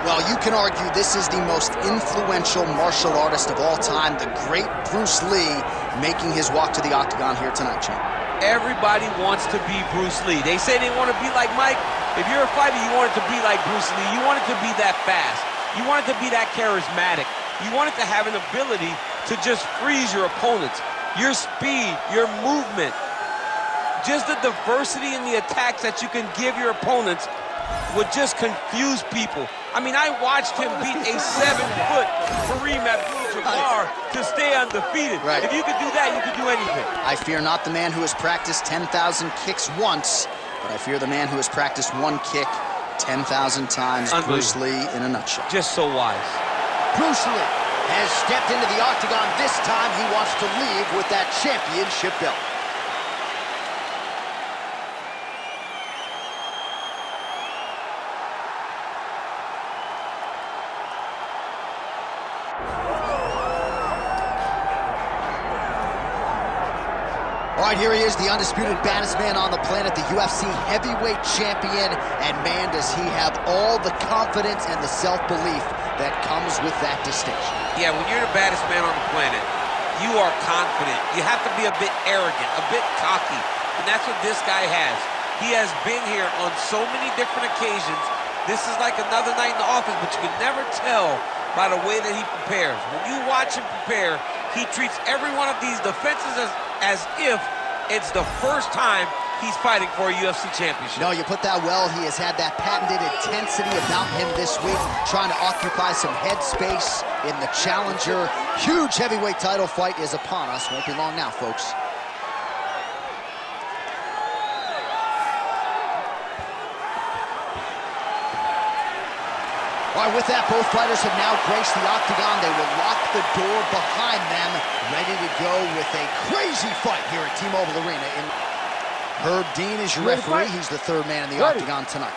Well, you can argue this is the most influential martial artist of all time, the great Bruce Lee, making his walk to the octagon here tonight, champ. Everybody wants to be Bruce Lee. They say they want to be like Mike. If you're a fighter, you want it to be like Bruce Lee. You want it to be that fast. You want it to be that charismatic. You want it to have an ability to just freeze your opponents. Your speed, your movement, just the diversity in the attacks that you can give your opponents would just confuse people. I mean, I watched him beat a 7-foot Kareem Abdul-Jabbar to stay undefeated. Right. If you could do that, you could do anything. I fear not the man who has practiced 10,000 kicks once, but I fear the man who has practiced one kick 10,000 times. Bruce Lee in a nutshell. Just so wise. Bruce Lee has stepped into the octagon. This time he wants to leave with that championship belt. All right, here he is, the undisputed baddest man on the planet, the UFC heavyweight champion. And man, does he have all the confidence and the self-belief that comes with that distinction. Yeah, when you're the baddest man on the planet, you are confident. You have to be a bit arrogant, a bit cocky. And that's what this guy has. He has been here on so many different occasions. This is like another night in the office, but you can never tell by the way that he prepares. When you watch him prepare, he treats every one of these defenses as if it's the first time he's fighting for a UFC championship. No, you put that well. He has had that patented intensity about him this week, trying to occupy some headspace in the challenger. Huge heavyweight title fight is upon us. Won't be long now, folks. All right, with that, both fighters have now graced the octagon. They will lock the door behind them, ready to go with a crazy fight here at T-Mobile Arena. Herb Dean is your referee. He's the third man in the octagon tonight.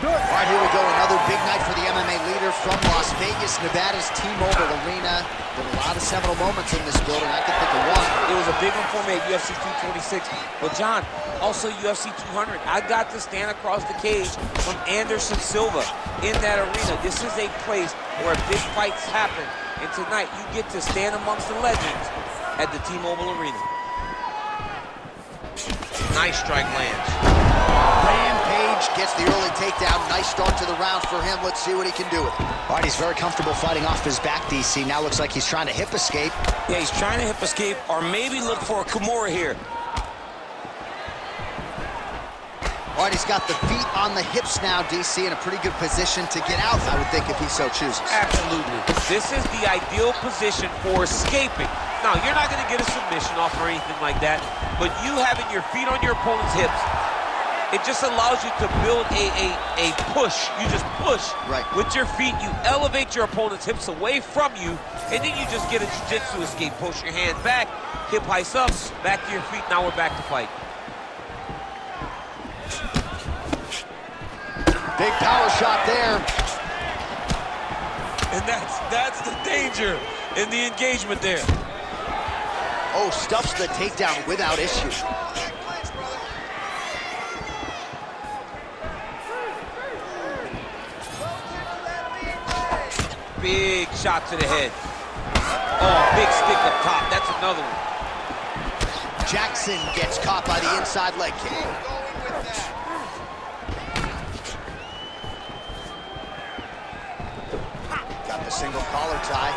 All right, here we go. Another big night for the MMA leader from Las Vegas, Nevada's T-Mobile Arena. Been a lot of seminal moments in this building. I can think of one. It was a big one for me at UFC 226. But John, also UFC 200. I got to stand across the cage from Anderson Silva in that arena. This is a place where big fights happen. And tonight, you get to stand amongst the legends at the T-Mobile Arena. Nice strike lands. Rampage gets the early takedown. Nice start to the round for him. Let's see what he can do with it. All right, he's very comfortable fighting off his back, DC. Now looks like he's trying to hip escape. Yeah, he's trying to hip escape or maybe look for a Kimura here. All right, he's got the feet on the hips now, DC, in a pretty good position to get out, I would think, if he so chooses. Absolutely. This is the ideal position for escaping. Now, you're not going to get a submission off or anything like that, but you having your feet on your opponent's hips, it just allows you to build a push. You just push with your feet. You elevate your opponent's hips away from you, and then you just get a jiu-jitsu escape. Push your hand back, hip heights up, back to your feet. Now we're back to fight. Big power shot there. And that's the danger in the engagement there. Oh, stuffs the takedown without issue. Big shot to the head. Oh, big stick up top. That's another one. Jackson gets caught by the inside leg kick. Got the single collar tie.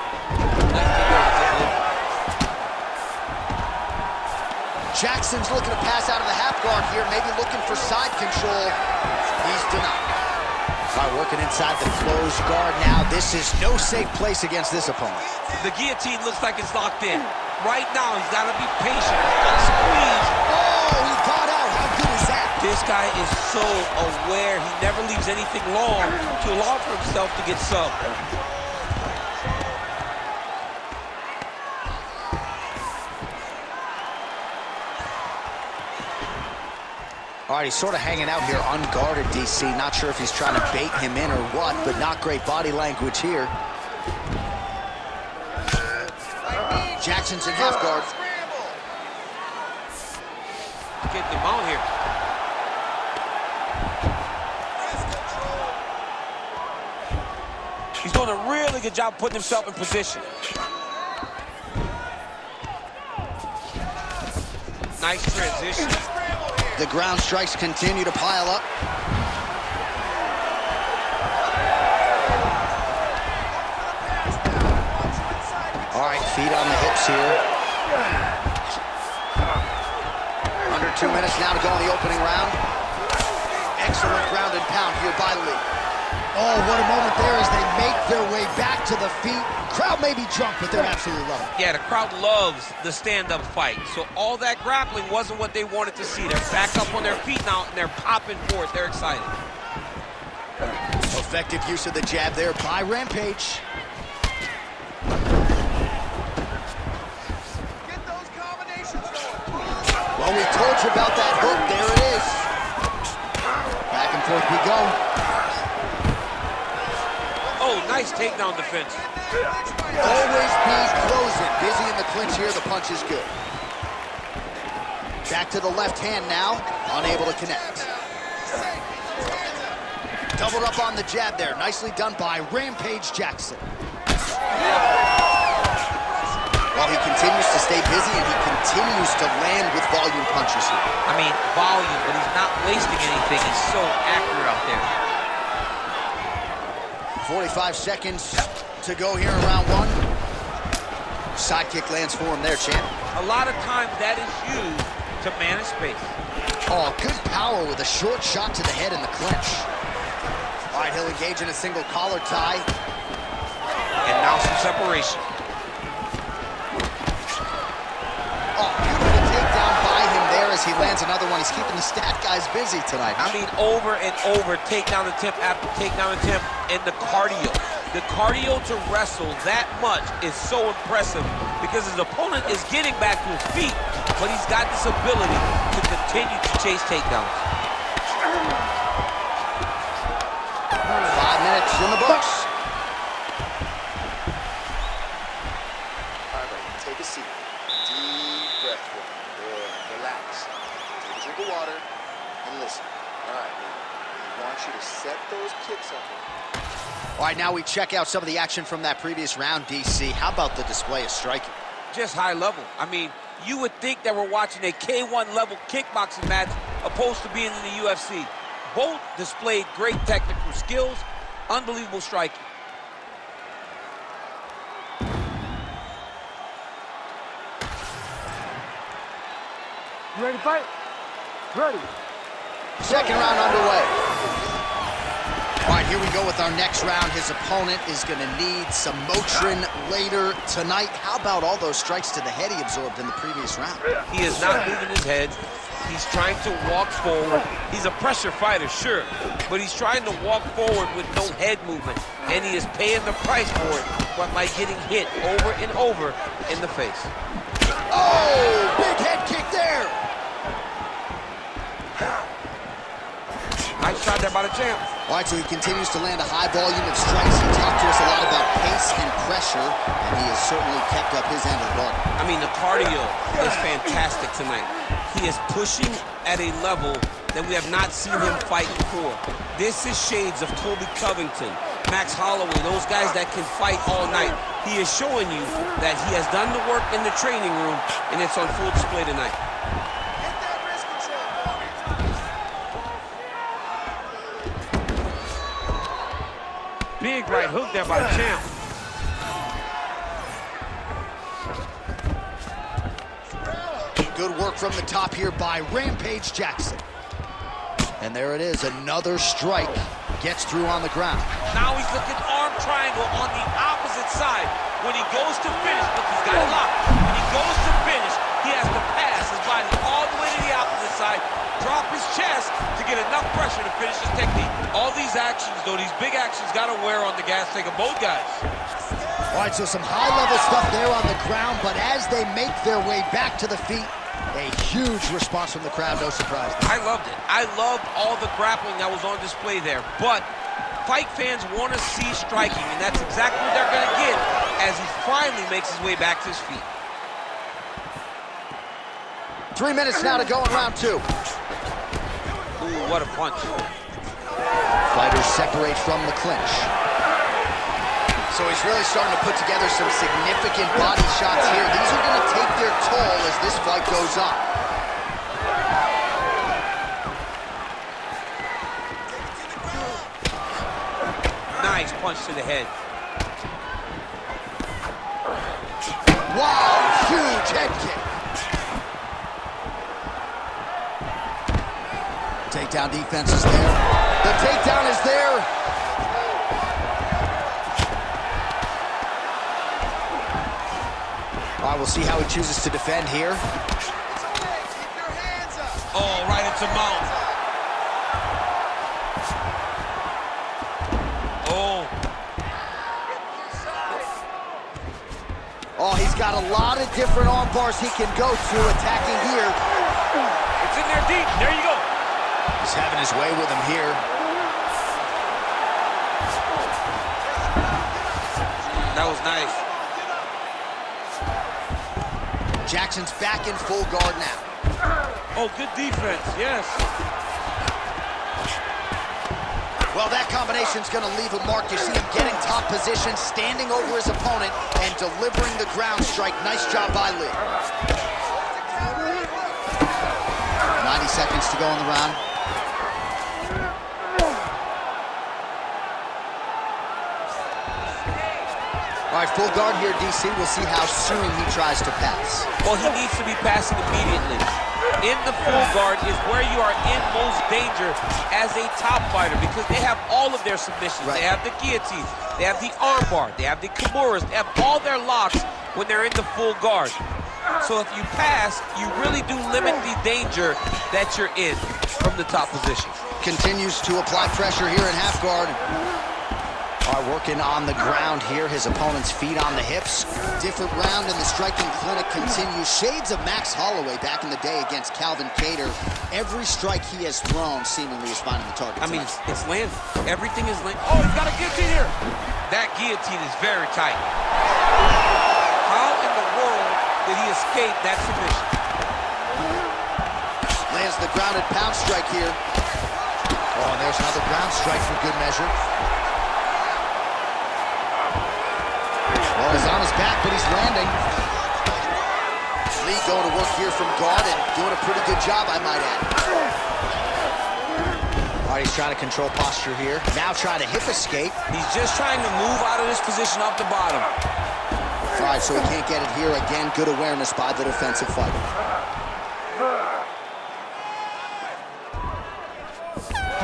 Jackson's looking to pass out of the half guard here, maybe looking for side control. He's denied. All right, working inside the closed guard now. This is no safe place against this opponent. The guillotine looks like it's locked in. Right now, he's got to be patient. He's got to squeeze. Oh, he got out. How good is that? This guy is so aware. He never leaves anything long to allow for himself to get subbed. All right, he's sort of hanging out here unguarded, DC. Not sure if he's trying to bait him in or what, but not great body language here. Jackson's in half guard. Get the mount here. He's doing a really good job putting himself in position. Nice transition. The ground strikes continue to pile up. All right, feet on the hips here. Under 2 minutes now to go in the opening round. Excellent ground and pound here by Lee. Oh, what a moment there as they make their way back to the feet. Crowd may be drunk, but they're absolutely loving it. Yeah, the crowd loves the stand-up fight. So all that grappling wasn't what they wanted to see. They're back up on their feet now, and they're popping for it. They're excited. Effective use of the jab there by Rampage. Get those combinations going. Well, we told you about that hook. There it is. Back and forth we go. Oh, nice takedown defense. Always be closing. Busy in the clinch here. The punch is good. Back to the left hand now. Unable to connect. Doubled up on the jab there. Nicely done by Rampage Jackson. Well, he continues to stay busy and he continues to land with volume punches here. I mean, volume, but he's not wasting anything. He's so accurate out there. 45 seconds to go here in round one. Side kick lands for him there, champ. A lot of times that is used to manage space. Oh, good power with a short shot to the head in the clinch. All right, he'll engage in a single collar tie. And now some separation. Oh, beautiful takedown by him there as he lands another one. He's keeping the stat guys busy tonight. I mean, over and over, takedown attempt after takedown attempt, and the cardio. The cardio to wrestle that much is so impressive because his opponent is getting back to his feet, but he's got this ability to continue to chase takedowns. 5 minutes in the books. All right, take a seat. Deep breath. Good. Relax. Take a drink of water and listen. All right, now, I want you to set those kicks up. All right, now we check out some of the action from that previous round, DC. How about the display of striking? Just high level. I mean, you would think that we're watching a K1 level kickboxing match opposed to being in the UFC. Both displayed great technical skills, unbelievable striking. You ready to fight? Ready. Second round underway. All right, here we go with our next round. His opponent is going to need some Motrin later tonight. How about all those strikes to the head he absorbed in the previous round? He is not moving his head. He's trying to walk forward. He's a pressure fighter, sure, but he's trying to walk forward with no head movement, and he is paying the price for it by getting hit over and over in the face. Oh, big head kick there. Nice shot there by the champ. All right, so he continues to land a high volume of strikes. He talked to us a lot about pace and pressure, and he has certainly kept up his end of the bargain. I mean, the cardio is fantastic tonight. He is pushing at a level that we have not seen him fight before. This is shades of Colby Covington, Max Holloway, those guys that can fight all night. He is showing you that he has done the work in the training room, and it's on full display tonight. Get that wrist control for me. Big right hook there by the champ. Good work from the top here by Rampage Jackson. And there it is, another strike. Gets through on the ground. Now he's looking arm triangle on the opposite side. When he goes to finish, look, he's got it locked. When he goes to finish, he has to pass his body all the way to the opposite side, drop his chest to get enough pressure to finish his technique. All these actions, though, these big actions, got to wear on the gas tank of both guys. All right, so some high-level stuff there on the ground, but as they make their way back to the feet, a huge response from the crowd, no surprise. I loved it. I loved all the grappling that was on display there, but fight fans want to see striking, and that's exactly what they're going to get as he finally makes his way back to his feet. 3 minutes now to go in round two. Ooh, what a punch. Fighters separate from the clinch. So he's really starting to put together some significant body shots here. These are going to take their toll as this fight goes on. Nice punch to the head. Wow, huge head kick. Takedown defense is there. The takedown is there. All right, we'll see how he chooses to defend here. Oh, right into mount. Oh. Oh, he's got a lot of different arm bars he can go to attacking here. It's in there deep. There you go. He's having his way with him here. That was nice. Jackson's back in full guard now. Oh, good defense, yes. Well, that combination's going to leave a mark. You see him getting top position, standing over his opponent, and delivering the ground strike. Nice job by Lee. 90 seconds to go in the round. All right, full guard here, DC. We'll see how soon he tries to pass. Well, he needs to be passing immediately. In the full guard is where you are in most danger as a top fighter because they have all of their submissions. Right. They have the guillotines, they have the armbar, they have the kimuras, they have all their locks when they're in the full guard. So if you pass, you really do limit the danger that you're in from the top position. Continues to apply pressure here in half guard. All right, working on the ground here. His opponent's feet on the hips. Different round in the striking clinic continues. Shades of Max Holloway back in the day against Calvin Kattar. Every strike he has thrown seemingly is finding the target. I mean, it's landing. Everything is landing. Oh, he's got a guillotine here. That guillotine is very tight. How in the world did he escape that submission? Lands the grounded pound strike here. Oh, and there's another ground strike for good measure. Well, he's on his back, but he's landing. Lee going to work here from guard and doing a pretty good job, I might add. All right, he's trying to control posture here. Now trying to hip escape. He's just trying to move out of this position off the bottom. All right, so he can't get it here. Again, good awareness by the defensive fighter.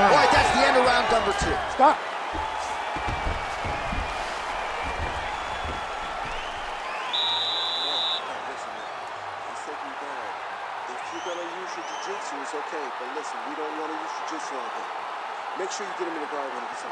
All right, that's the end of round number 2. Stop. It's okay, but listen, we don't want to use jiu-jitsu on him. Make sure you get him in the guard when he gets on.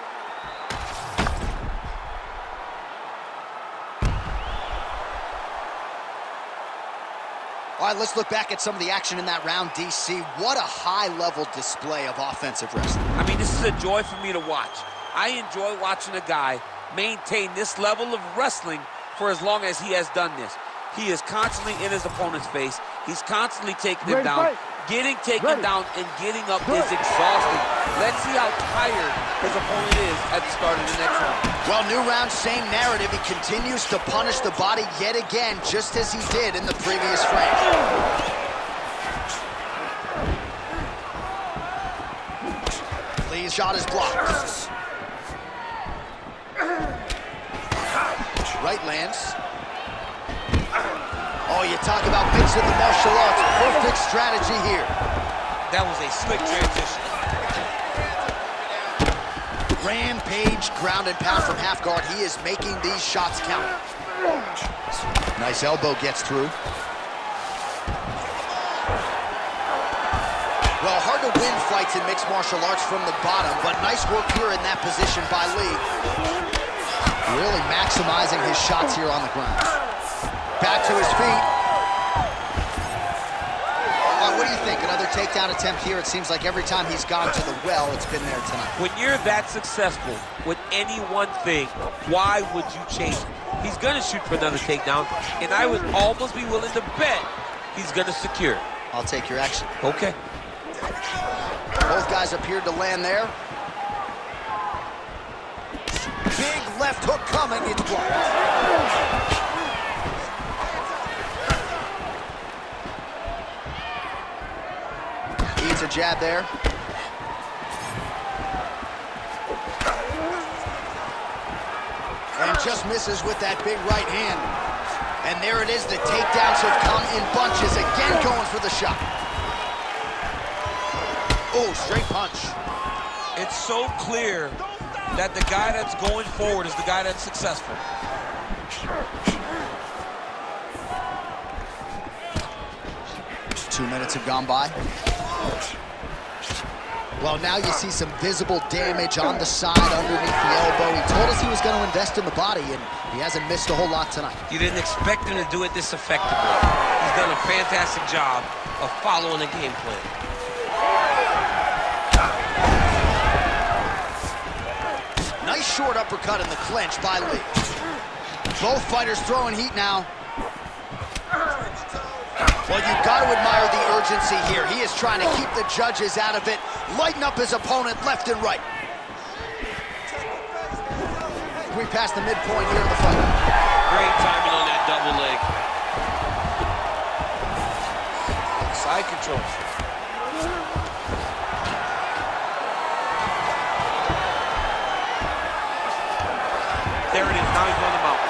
All right, let's look back at some of the action in that round, DC. What a high-level display of offensive wrestling. I mean, this is a joy for me to watch. I enjoy watching a guy maintain this level of wrestling for as long as he has done this. He is constantly in his opponent's face. He's constantly taking him down. Getting taken down and getting up is exhausting. Let's see how tired his opponent is at the start of the next round. Well, new round, same narrative. He continues to punish the body yet again, just as he did in the previous frame. Lee's shot is blocked. Right lands. Oh, you talk about mixing the martial arts. Perfect strategy here. That was a slick transition. Rampage ground and pound from half guard. He is making these shots count. Nice elbow gets through. Well, hard to win fights in mixed martial arts from the bottom, but nice work here in that position by Lee. Really maximizing his shots here on the ground. Back to his feet. What do you think? Another takedown attempt here. It seems like every time he's gone to the well, it's been there tonight. When you're that successful with any one thing, why would you change it? He's going to shoot for another takedown, and I would almost be willing to bet he's going to secure it. I'll take your action. Okay. Both guys appeared to land there. big left hook coming. It's blocked. Eats a jab there. And just misses with that big right hand. And there it is, the takedowns have come in bunches. Again going for the shot. Oh, straight punch. It's so clear that the guy that's going forward is the guy that's successful. 2 minutes have gone by. Well, now you see some visible damage on the side underneath the elbow. He told us he was going to invest in the body, and he hasn't missed a whole lot tonight. You didn't expect him to do it this effectively. He's done a fantastic job of following the game plan. Nice short uppercut in the clinch by Lee. Both fighters throwing heat now. Well, you've got to admire the urgency here. He is trying to keep the judges out of it, lighten up his opponent left and right. We passed the midpoint here in the fight. Great timing on that double leg. Side control. There it is, now he's on the mount.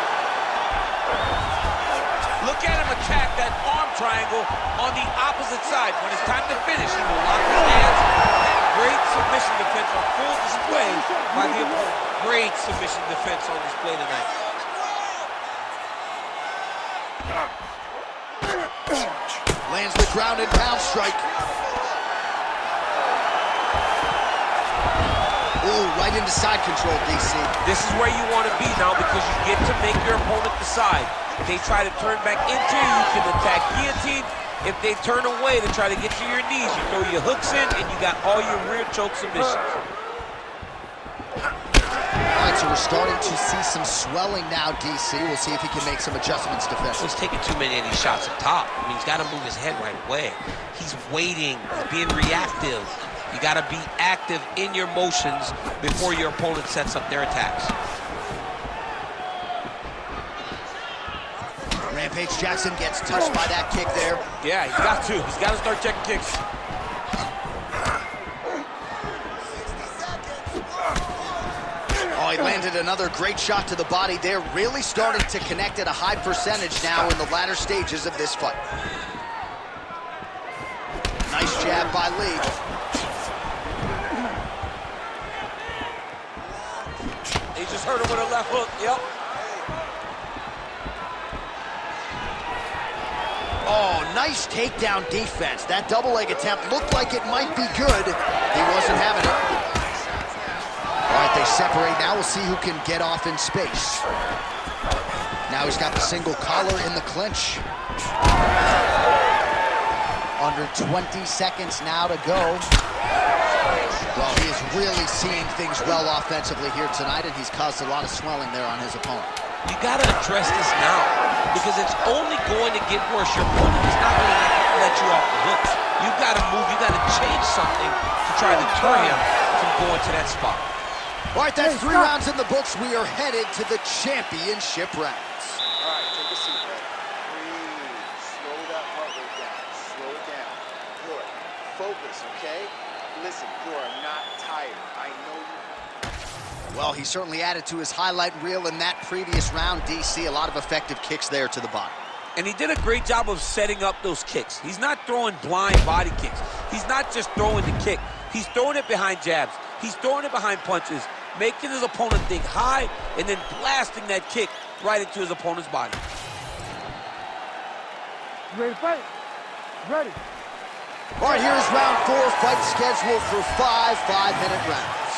Look at him attack that arm triangle on the opposite side. When it's time to finish, he will lock his hands. Great submission defense on full display by the opponent. Great submission defense on display tonight. Lands the ground and pound strike. Ooh, right into side control, DC. This is where you want to be now because you get to make your opponent decide. If they try to turn back into you can attack guillotine. If they turn away to try to get to your knees, you throw your hooks in and you got all your rear choke submissions. All right, so we're starting to see some swelling now, DC. We'll see if he can make some adjustments defensively. He's taking too many of these shots up top. I mean, he's got to move his head right away. He's waiting, he's being reactive. You got to be active in your motions before your opponent sets up their attacks. Rampage Jackson gets touched by that kick there. Yeah, he's got to. He's got to start checking kicks. Oh, he landed another great shot to the body there. Really starting to connect at a high percentage now in the latter stages of this fight. Nice jab by Lee. He just hurt him with a left hook. Yep. Oh, nice takedown defense. That double leg attempt looked like it might be good. He wasn't having it. All right, they separate. Now we'll see who can get off in space. Now he's got the single collar in the clinch. Under 20 seconds now to go. Well, he is really seeing things well offensively here tonight, and he's caused a lot of swelling there on his opponent. You got to address this now because it's only going to get worse. Your opponent is not going to let you off the hook. You got to move. You got to change something to try to deter him from going to that spot. All right, that's 3 rounds in the books. We are headed to the championship rounds. All right, take a seat, man. Breathe. Slow that heart rate down. Slow it down. Good. Focus, okay? Listen, you are not tired. I know you. Well, he certainly added to his highlight reel in that previous round, DC. A lot of effective kicks there to the body. And he did a great job of setting up those kicks. He's not throwing blind body kicks. He's not just throwing the kick. He's throwing it behind jabs. He's throwing it behind punches, making his opponent think high, and then blasting that kick right into his opponent's body. Ready to fight? Ready. All right, here's round 4, fight scheduled for 5 5-minute rounds.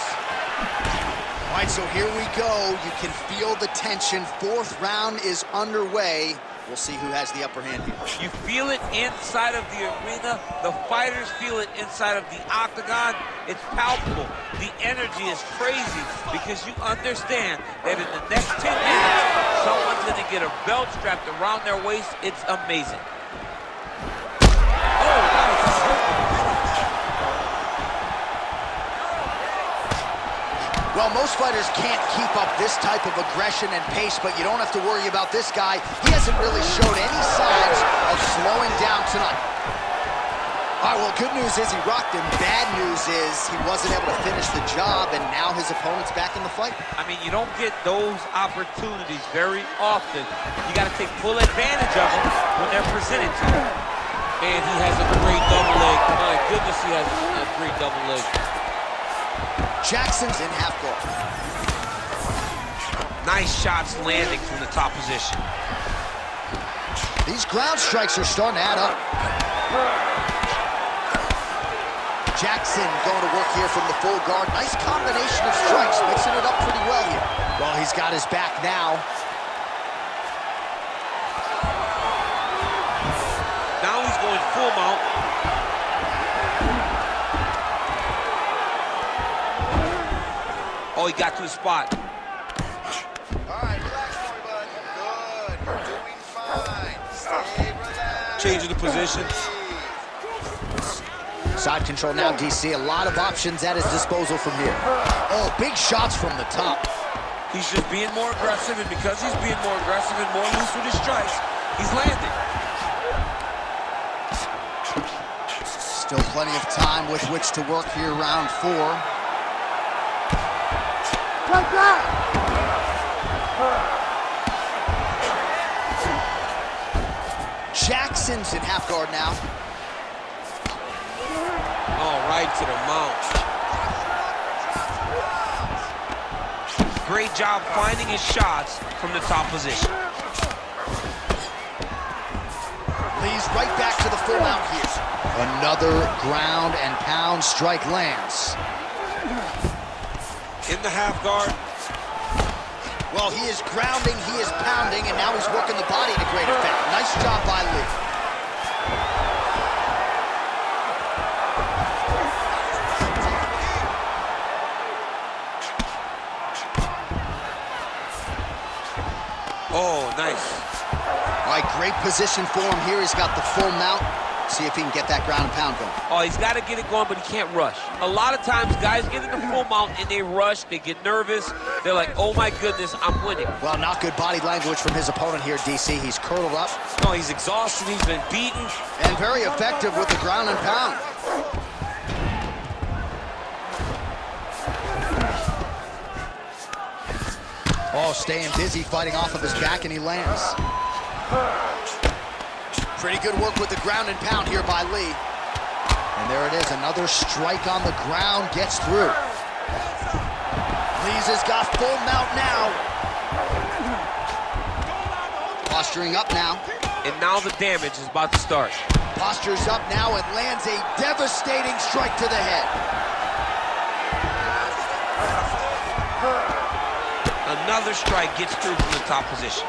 All right, so here we go. You can feel the tension. 4th round is underway. We'll see who has the upper hand here. You feel it inside of the arena. The fighters feel it inside of the octagon. It's palpable. The energy is crazy because you understand that in the next 10 minutes, someone's going to get a belt strapped around their waist. It's amazing. Oh, nice. Well, most fighters can't keep up this type of aggression and pace, but you don't have to worry about this guy. He hasn't really showed any signs of slowing down tonight. All right, well, good news is he rocked him. Bad news is he wasn't able to finish the job, and now his opponent's back in the fight. I mean, you don't get those opportunities very often. You got to take full advantage of them when they're presented to you. And he has a great double leg. My goodness, he has a great double leg. Jackson's in half guard. Nice shots landing from the top position. These ground strikes are starting to add up. Jackson going to work here from the full guard. Nice combination of strikes, mixing it up pretty well here. Well, he's got his back now. Now he's going full mount. Oh, he got to his spot. All right, relax, boy, bud. Good. You're doing fine. Stay relaxed. Changing the position. Side control now, DC. A lot of options at his disposal from here. Oh, big shots from the top. He's just being more aggressive, and because he's being more aggressive and more loose with his strikes, he's landing. Still plenty of time with which to work here, round 4. Like that! Jackson's in half guard now. Oh, right to the mount. Great job finding his shots from the top position. Lee's right back to the full mount here. Another ground and pound strike lands. In the half guard. Well, he is grounding, he is pounding, and now he's working the body to great effect. Nice job by Lee. Oh, nice. All right, great position for him here. He's got the full mount. See if he can get that ground and pound going. Oh, he's got to get it going, but he can't rush. A lot of times, guys get in the full mount and they rush, they get nervous. They're like, oh my goodness, I'm winning. Well, not good body language from his opponent here, DC. He's curled up. No, he's exhausted, he's been beaten. And very effective with the ground and pound. Oh, staying busy, fighting off of his back, and he lands. Pretty good work with the ground and pound here by Lee. And there it is, another strike on the ground, gets through. Lee's has got full mount now. Posturing up now. And now the damage is about to start. Postures up now and lands a devastating strike to the head. Another strike gets through from the top position.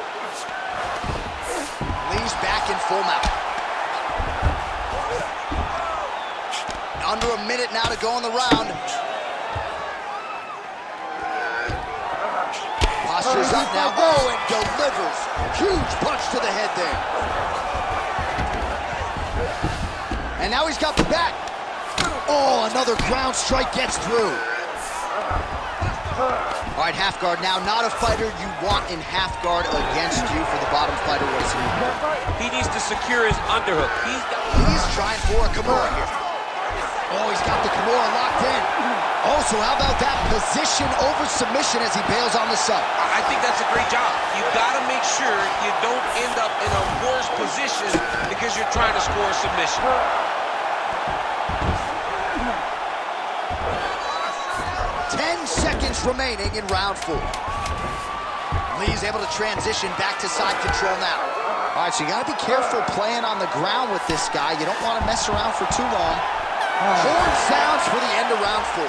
Lee's back in full mount. Under a minute now to go in the round. Postures up now. Oh, and delivers. Huge punch to the head there. And now he's got the back. Oh, another ground strike gets through. All right, half guard now. Not a fighter you want in half guard against you for the bottom fighter. What is he? He needs to secure his underhook. He's trying for a Kimura here. Oh, he's got the Kimura locked in. Oh, so how about that position over submission as he bails on the sub? I think that's a great job. You got to make sure you don't end up in a worse position because you're trying to score a submission. 10 seconds remaining in round 4. Lee's able to transition back to side control now. All right, so you got to be careful playing on the ground with this guy. You don't want to mess around for too long. Horn sounds for the end of round 4.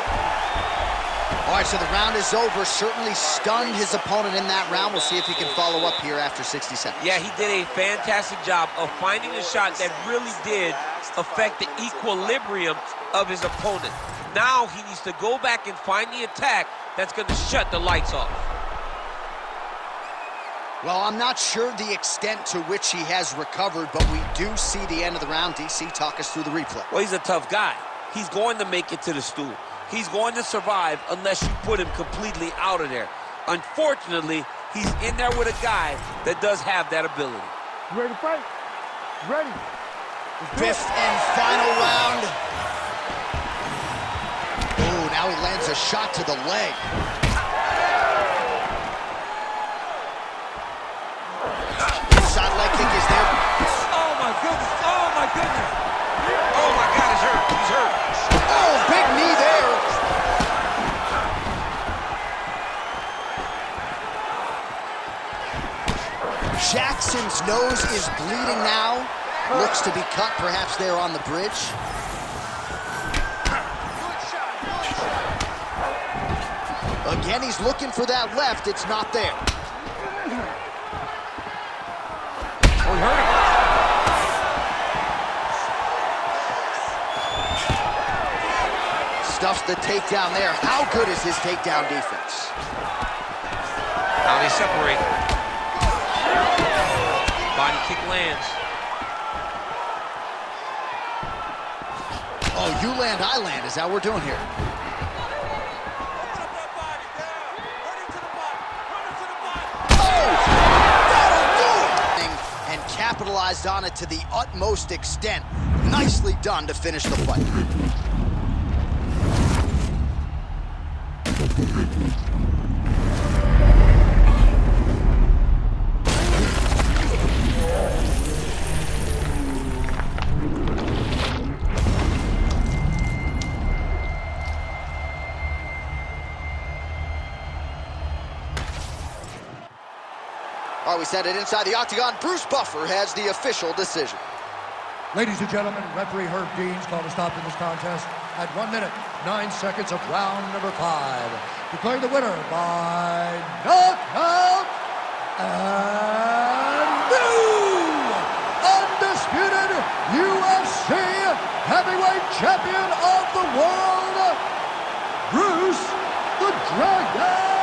All right, so the round is over. Certainly stunned his opponent in that round. We'll see if he can follow up here after 60 seconds. Yeah, he did a fantastic job of finding a shot that really did affect the equilibrium of his opponent. Now he needs to go back and find the attack that's going to shut the lights off. Well, I'm not sure the extent to which he has recovered, but we do see the end of the round. DC, talk us through the replay. Well, he's a tough guy. He's going to make it to the stool. he's going to survive unless you put him completely out of there. Unfortunately, he's in there with a guy that does have that ability. You ready to fight? Ready. Fifth and final round. Oh, now he lands a shot to the leg. Inside leg kick is there. Oh my goodness! Oh my goodness! Oh my God, he's hurt. He's hurt. Oh, big knee there. Jackson's nose is bleeding now. Looks to be cut, perhaps there on the bridge. Again, he's looking for that left. It's not there. Oh, he hurt him. Stuffs the takedown there. How good is his takedown defense? Now they separate. Body kick lands. Oh, you land, I land. Is that what we're doing here? Oh! That'll do it! And capitalized on it to the utmost extent. Nicely done to finish the fight. All right, we set it inside the octagon. Bruce Buffer has the official decision. Ladies and gentlemen, referee Herb Dean's called a stop in this contest at 1 minute, 9 seconds of round number 5. Declaring the winner by knockout and new undisputed UFC heavyweight champion of the world, Bruce the Dragon